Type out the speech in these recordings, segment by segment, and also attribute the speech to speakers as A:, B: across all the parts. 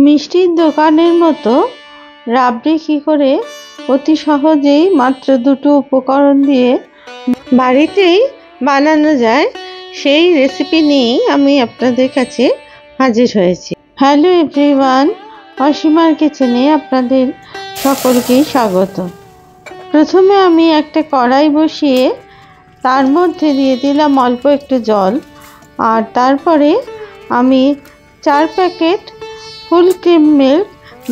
A: মিষ্টির দোকানের মতো রাবড়ি কী করে অতি সহজেই মাত্র দুটো উপকরণ দিয়ে বাড়িতেই বানানো যায় সেই রেসিপি নিয়েই আমি আপনাদের কাছে হাজির হয়েছি। হ্যালো এভরিওয়ান, অসীমার কিচেনে আপনাদের সকলকেই স্বাগত। প্রথমে আমি একটা কড়াই বসিয়ে তার মধ্যে দিয়ে দিলাম অল্প একটু জল, আর তারপরে আমি 4 প্যাকেট ফুল ক্রিম মিল্ক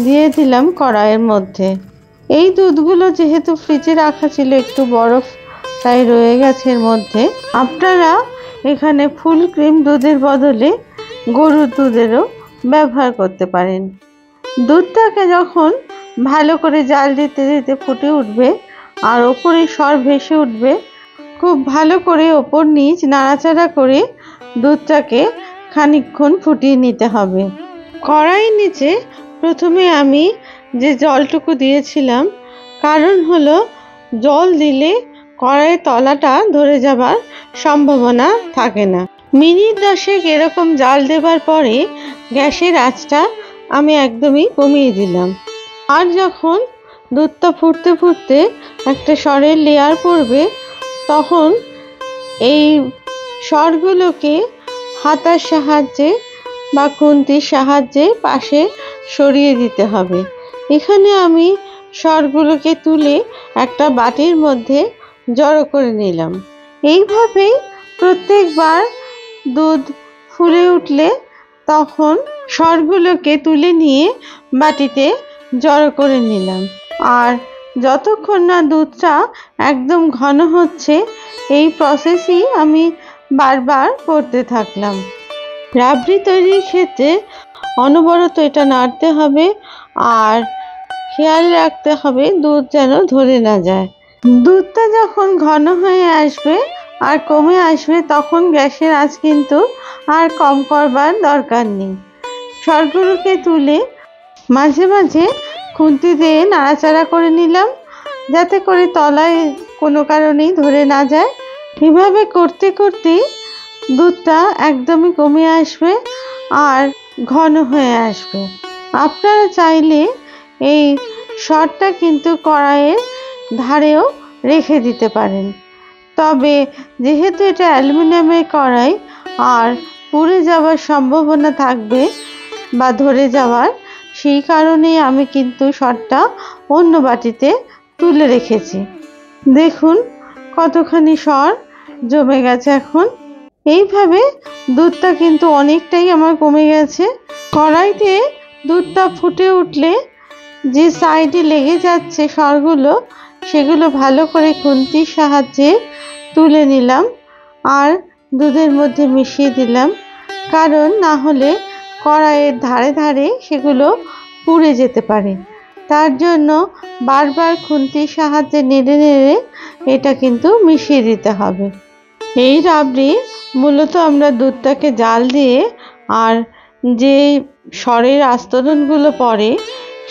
A: দিয়ে দিলাম কড়াইয়ের মধ্যে। এই দুধগুলো যেহেতু ফ্রিজে রাখা ছিল, একটু বরফ তাই রয়ে গেছে এর মধ্যে। আপনারা এখানে ফুল ক্রিম দুধের বদলে গরুর দুধেরও ব্যবহার করতে পারেন। দুধটাকে যখন ভালো করে জাল দিতে দিতে ফুটে উঠবে আর ওপরে সর ভেসে উঠবে, খুব ভালো করে ওপর নিচ নাড়াচাড়া করে দুধটাকে খানিকক্ষণ ফুটিয়ে নিতে হবে। কড়াইয়ের নিচে প্রথমে আমি যে জলটুকু দিয়েছিলাম, কারণ হলো জল দিলে কড়াইয়ের তলাটা ধরে যাবার সম্ভাবনা থাকে না। মিনিট 10 এরকম জাল দেবার পরে গ্যাসের আঁচটা আমি একদমই কমিয়ে দিলাম। আর যখন দুধটা ফুটতে ফুটতে একটা সরের লেয়ার পড়বে, তখন এই সরগুলোকে হাতার সাহায্যে বা খুন্তির সাহায্যে পাশে সরিয়ে দিতে হবে। এখানে আমি সরগুলোকে তুলে একটা বাটির মধ্যে জড়ো করে নিলাম। এইভাবেই প্রত্যেকবার দুধ ফুলে উঠলে তখন সরগুলোকে তুলে নিয়ে বাটিতে জড়ো করে নিলাম। আর যতক্ষণ না দুধটা একদম ঘন হচ্ছে, এই প্রসেসই আমি বারবার করতে থাকলাম। রাবড়ি তৈরির ক্ষেত্রে অনবরত এটা নাড়তে হবে আর খেয়াল রাখতে হবে দুধ যেন ধরে না যায়। দুধটা যখন ঘন হয়ে আসবে আর কমে আসবে, তখন গ্যাসের আঁচ কিন্তু আর কম করবার দরকার নেই। সরগুলোকে তুলে মাঝে মাঝে খুন্তি দিয়ে নাড়াচাড়া করে নিলাম, যাতে করে তলায় কোনো কারণেই ধরে না যায়। এভাবে করতে করতেই দুধটা একদমই কমে আসবে আর ঘন হয়ে আসবে। আপনারা চাইলে এই সরটা কিন্তু কড়াইয়ের ধারেও রেখে দিতে পারেন, তবে যেহেতু এটা অ্যালুমিনিয়ামের কড়াই আর পুড়ে যাওয়ার সম্ভাবনা থাকবে বা ধরে যাওয়ার, সেই কারণেই আমি কিন্তু সরটা অন্য বাটিতে তুলে রেখেছি। দেখুন কতখানি সর জমে গেছে এখন। এইভাবে দুধটা কিন্তু অনেকটাই আমার কমে গেছে। কড়াইতে দুধটা ফুটে উঠলে যে সাইডে লেগে যাচ্ছে সরগুলো, সেগুলো ভালো করে খুন্তির সাহায্যে তুলে নিলাম আর দুধের মধ্যে মিশিয়ে দিলাম, কারণ না হলে কড়াইয়ের ধারে ধারে সেগুলো পুড়ে যেতে পারে। তার জন্য বারবার খুন্তির সাহায্যে নেড়ে নেড়ে এটা কিন্তু মিশিয়ে দিতে হবে। এই রাবড়ি মূলত আমরা দুধটাকে জাল দিয়ে আর যে সরের আস্তরণগুলো পড়ে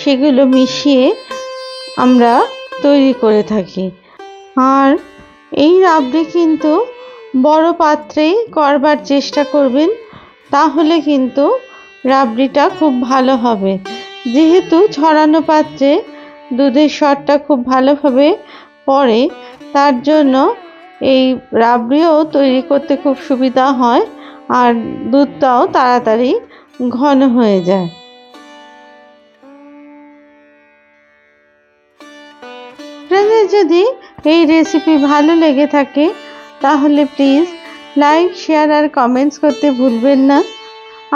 A: সেগুলো মিশিয়ে আমরা তৈরি করে থাকি। আর এই রাবড়ি কিন্তু বড় পাত্রেই করবার চেষ্টা করবেন, তাহলে কিন্তু রাবড়িটা খুব ভালো হবে। যেহেতু ছড়ানো পাত্রে দুধের সরটা খুব ভালোভাবে পড়ে, তার জন্য এই রাবড়িও তৈরি করতে খুব সুবিধা হয় আর দুধটাও তাড়াতাড়ি ঘন হয়ে যায়। আপনাদের যদি এই রেসিপি ভালো লেগে থাকে, তাহলে প্লিজ লাইক, শেয়ার আর কমেন্টস করতে ভুলবেন না।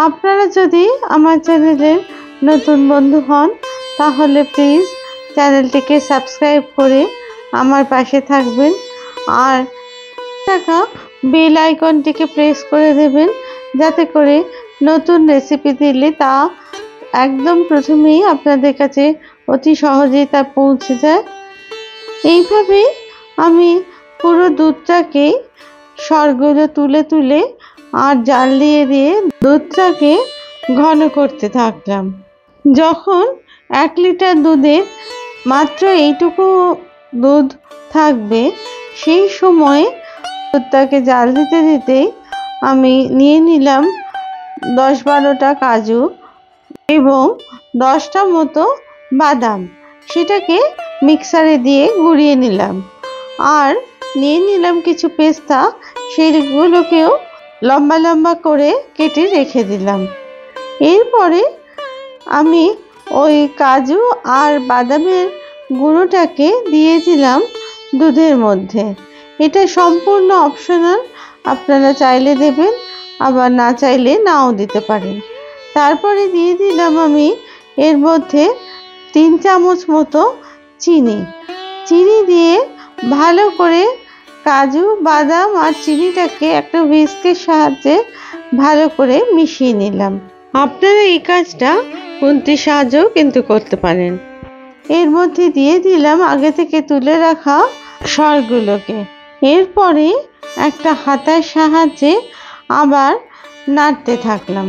A: আপনারা যদি আমার চ্যানেলের নতুন বন্ধু হন, তাহলে প্লিজ চ্যানেলটিকে সাবস্ক্রাইব করে আমার পাশে থাকবেন আর থাকা বেল আইকনটিকে প্রেস করে দেবেন, যাতে করে নতুন রেসিপি দিলে তা একদম প্রথমেই আপনাদের কাছে অতি সহজেই তা পৌঁছে যায়। এইভাবেই আমি পুরো দুধটাকে সরগুলো তুলে তুলে আর জাল দিয়ে দিয়ে দুধটাকে ঘন করতে থাকলাম। যখন 1 লিটার দুধে মাত্র এইটুকু দুধ থাকবে, সেই সময় দুধটাকে জাল দিতে দিতেই আমি নিয়ে নিলাম 10-12টা কাজু এবং 10টা মতো বাদাম, সেটাকে মিক্সারে দিয়ে গুঁড়িয়ে নিলাম। আর নিয়ে নিলাম কিছু পেস্তা, সেইগুলোকেও লম্বা লম্বা করে কেটে রেখে দিলাম। এরপরে আমি ওই কাজু আর বাদামের গুঁড়োটাকে দিয়ে দিলাম দুধের মধ্যে। এটা সম্পূর্ণ অপশনাল, আপনারা চাইলে দেবেন, আবার না চাইলে নাও দিতে পারেন। তারপরে দিয়ে দিলাম আমি এর মধ্যে 3 চামচ মতো চিনি দিয়ে ভালো করে কাজু বাদাম আর চিনিটাকে একটা হুইস্কের সাহায্যে ভালো করে মিশিয়ে নিলাম। আপনারা এই কাজটা খুন্তির সাহায্যেও কিন্তু করতে পারেন। এর মধ্যে দিয়ে দিলাম আগে থেকে তুলে রাখা সরগুলোকে। এরপরে একটা হাতার সাহায্যে আবার নাড়তে থাকলাম।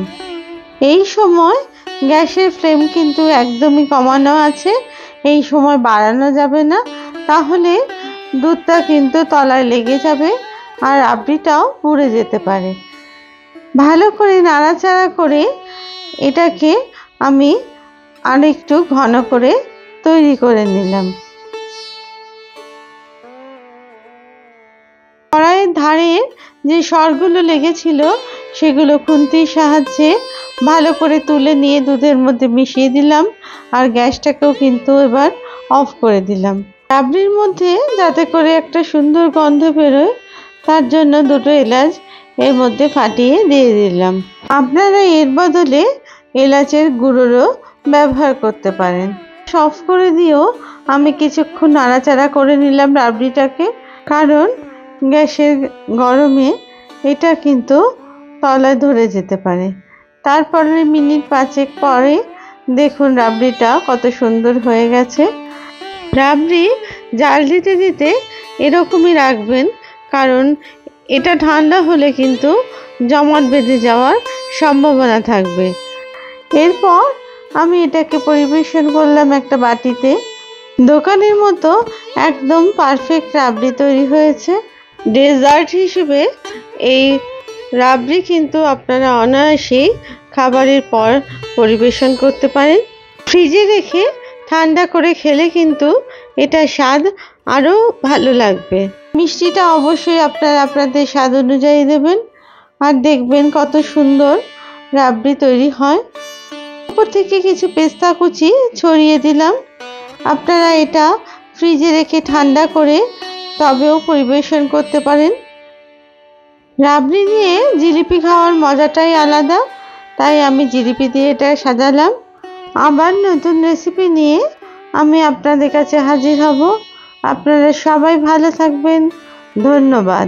A: এই সময় গ্যাসের ফ্লেম কিন্তু একদমই কমানো আছে, এই সময় বাড়ানো যাবে না, তাহলে দুধটা কিন্তু তলায় লেগে যাবে আর রাবড়িটাও পুড়ে যেতে পারে। ভালো করে নাড়াচাড়া করে এটাকে আমি আরেকটু ঘন করে তৈরি করে নিলাম। কড়াইয়ের ধারে যে সরগুলো লেগেছিল সেগুলো খুন্তির সাহায্যে ভালো করে তুলে নিয়ে দুধের মধ্যে মিশিয়ে দিলাম, আর গ্যাসটাকেও কিন্তু এবার অফ করে দিলাম। রাবড়ির মধ্যে যাতে করে একটা সুন্দর গন্ধ বেরোয় তার জন্য 2টো এলাচ এর মধ্যে ফাটিয়ে দিয়ে দিলাম। আপনারা এর বদলে এলাচের গুঁড়োরও ব্যবহার করতে পারেন। অফ করে দিয়েও আমি কিছুক্ষণ নাড়াচাড়া করে নিলাম রাবড়িটাকে, কারণ গ্যাসের গরমে এটা কিন্তু তলায় ধরে যেতে পারে। তারপরে মিনিট 5 পরে দেখুন রাবড়িটা কত সুন্দর হয়ে গেছে। রাবড়ি জাল দিতে দিতে এরকমই রাখবেন, কারণ এটা ঠান্ডা হলে কিন্তু জমাট বেঁধে যাওয়ার সম্ভাবনা থাকবে। এরপর আমি এটাকে পরিবেশন করলাম একটা বাটিতে। দোকানের মতো একদম পারফেক্ট রাবড়ি তৈরি হয়েছে। ডেজার্ট হিসেবে এই রাবড়ি কিন্তু আপনারা অনায়াসেই খাবারের পর পরিবেশন করতে পারেন। ফ্রিজে রেখে ঠান্ডা করে খেলে কিন্তু এটা স্বাদ আরও ভালো লাগবে। মিষ্টিটা অবশ্যই আপনারা আপনাদের স্বাদ অনুযায়ী দেবেন, আর দেখবেন কত সুন্দর রাবড়ি তৈরি হয়। উপর থেকে কিছু পেস্তা কুচি ছড়িয়ে দিলাম। আপনারা এটা ফ্রিজে রেখে ঠান্ডা করে তবেও পরিবেশন করতে পারেন। রাবড়ি দিয়ে জিলিপি খাওয়ার মজাটাই আলাদা, তাই আমি জিলিপি দিয়ে এটা সাজালাম। আবার নতুন রেসিপি নিয়ে আমি আপনাদের কাছে হাজির হব। আপনারা সবাই ভালো থাকবেন। ধন্যবাদ।